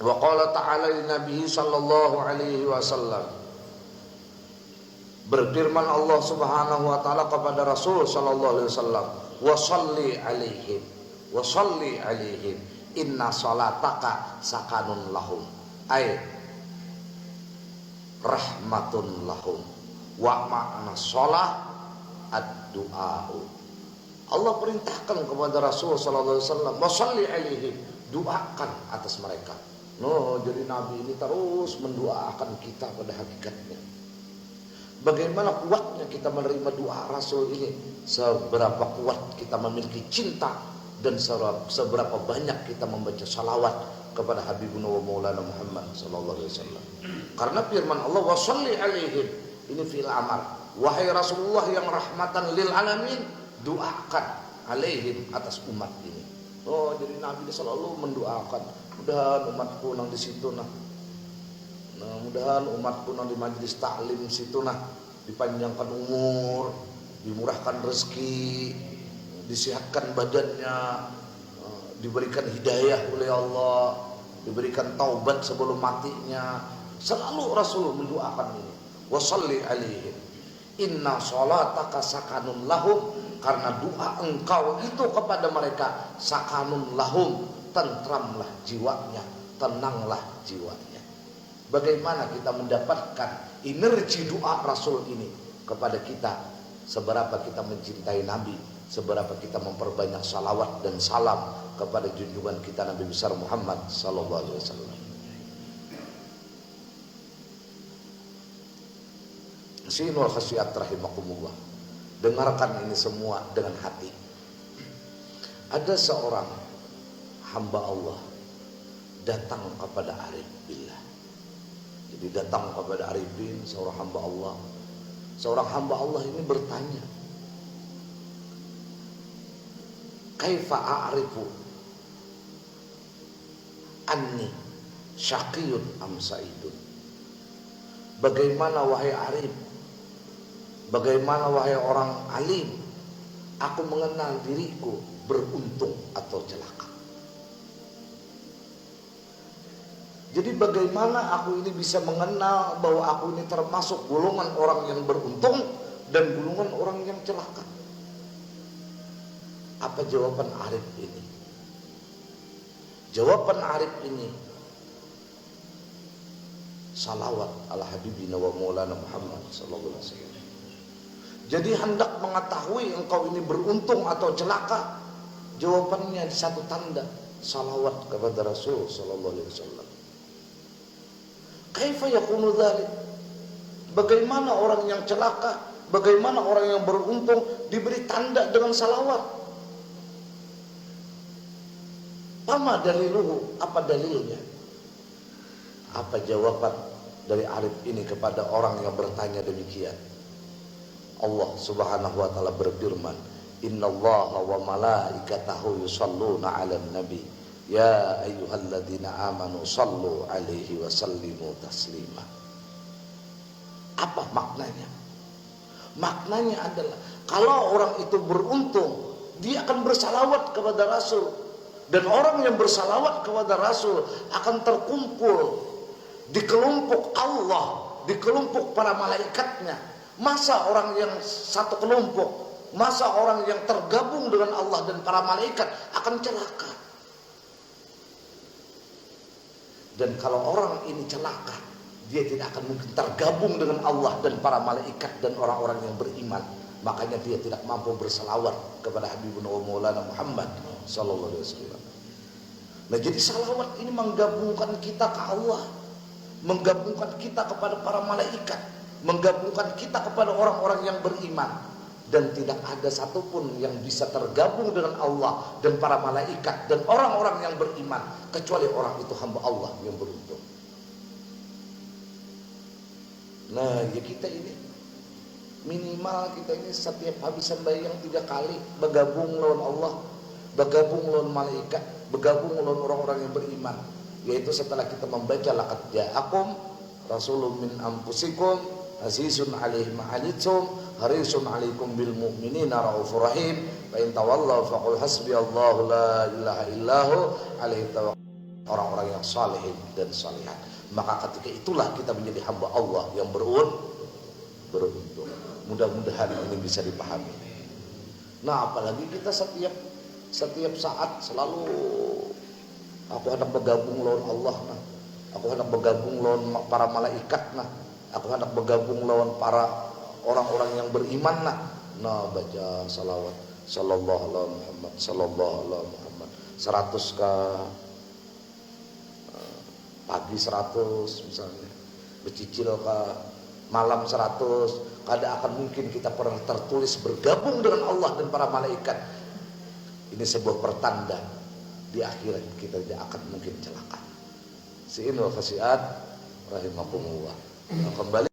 Wa qala ta'ala li Nabi sallallahu alaihi wasallam, berfirman Allah Subhanahu wa taala kepada Rasul sallallahu alaihi wasallam, wa shalli alaihim inna salataka sakanun lahum, ay rahmatun lahum, wa ma'na shalah ad-du'a'u. Allah perintahkan kepada Rasul sallallahu alaihi wasallam, wa shalli alaihim, doakan atas mereka. Jadi Nabi ini terus mendoakan kita pada hakikatnya. Bagaimana kuatnya kita menerima doa Rasul ini, seberapa kuat kita memiliki cinta, dan seberapa banyak kita membaca salawat kepada Habibuna wa Maulana Muhammad sallallahu alaihi wasallam. Karena firman Allah, wa shalli alaihim, ini fi'il amar. Wahai Rasulullah yang rahmatan lil alamin, doakan alaihim, atas umat ini. Jadi Nabi selalu mendoakan, mudahan umatku nang di situ nah. Mudahan umatku nang di majelis taklim situ nah, dipanjangkan umur, dimurahkan rezeki, disehatkan badannya, diberikan hidayah oleh Allah, diberikan taubat sebelum matinya. Selalu Rasul mendoakan ini. Wa shalli alaihim inna salataka sakanun lahum, karena doa engkau itu kepada mereka sakanun lahum, tentramlah jiwanya, tenanglah jiwanya. Bagaimana kita mendapatkan energi doa Rasul ini kepada kita? Seberapa kita mencintai Nabi, seberapa kita memperbanyak salawat dan salam kepada junjungan kita Nabi besar Muhammad sallallahu alaihi wasallam. Sinul khasyiat rahimakumullah, dengarkan ini semua dengan hati. Ada seorang hamba Allah datang kepada Arif billah. Jadi datang kepada Arifin, seorang hamba Allah. Seorang hamba Allah ini bertanya, kaifa a'rifu anni syaqiyun am sa'idun? Bagaimana wahai Arif, bagaimana wahai orang alim, aku mengenal diriku beruntung atau celaka? Jadi bagaimana aku ini bisa mengenal bahwa aku ini termasuk golongan orang yang beruntung dan golongan orang yang celaka? Apa jawaban Arif ini? Jawaban Arif ini, salawat ala habibina wa maulana Muhammad sallallahu alaihi wasallam. Jadi hendak mengetahui engkau ini beruntung atau celaka, jawabannya di satu tanda, salawat kepada Rasul sallallahu alaihi wasallam. Kaifa yakunu dzalik? Bagaimana orang yang celaka, bagaimana orang yang beruntung diberi tanda dengan salawat? Pama daliluhu, apa dalilnya? Apa jawaban dari Arif ini kepada orang yang bertanya demikian? Allah Subhanahu wa taala berfirman, innallaha wa malaikatahu yusholluna 'alan nabi ya ayyuhalladzina amanu shallu 'alaihi wa sallimu taslima. Apa maknanya? Maknanya adalah kalau orang itu beruntung, dia akan bersalawat kepada Rasul, dan orang yang bersalawat kepada Rasul akan terkumpul di kelompok Allah, di kelompok para malaikatnya. Masa orang yang satu kelompok, masa orang yang tergabung dengan Allah dan para malaikat akan celaka? Dan kalau orang ini celaka, dia tidak akan mungkin tergabung dengan Allah dan para malaikat dan orang-orang yang beriman. Makanya dia tidak mampu bersalawat kepada Habibuna wa Maulana Muhammad sallallahu alaihi wasallam. Nah, jadi salawat ini menggabungkan kita ke Allah, menggabungkan kita kepada para malaikat, menggabungkan kita kepada orang-orang yang beriman. Dan tidak ada satupun yang bisa tergabung dengan Allah dan para malaikat dan orang-orang yang beriman kecuali orang itu hamba Allah yang beruntung. Nah, ya kita ini minimal kita ini setiap habis sembahyang 3 kali bergabung lawan Allah, bergabung lawan malaikat, bergabung lawan orang-orang yang beriman. Yaitu setelah kita membaca laqad ja'akum rasulun min anfusikum azizun alaihi ma anittum harisun 'alaikum bil mu'minina raufur rahim fa in tawallaw faqul hasbiyallahu la ilaha illahu alaihi tawakkaltu orang-orang yang salihin dan salihat. Maka ketika itulah kita menjadi hamba Allah yang beruntung. Mudah-mudahan ini bisa dipahami. Nah, apalagi kita setiap saat selalu aku hendak bergabung lawan Allah, nah. Aku hendak bergabung lawan para malaikat, nah. Aku hendak bergabung lawan para orang-orang yang beriman, nah. Nah, baca salawat sallallahu alaihi Muhammad sallallahu alaihi Muhammad 100 ke pagi 100 misalnya, bercicil ke malam 100. Kada akan mungkin kita pernah tertulis bergabung dengan Allah dan para malaikat. Ini sebuah pertanda di akhirat kita tidak akan mungkin celaka. Si'in wa khasiat rahimakumullah. Kembali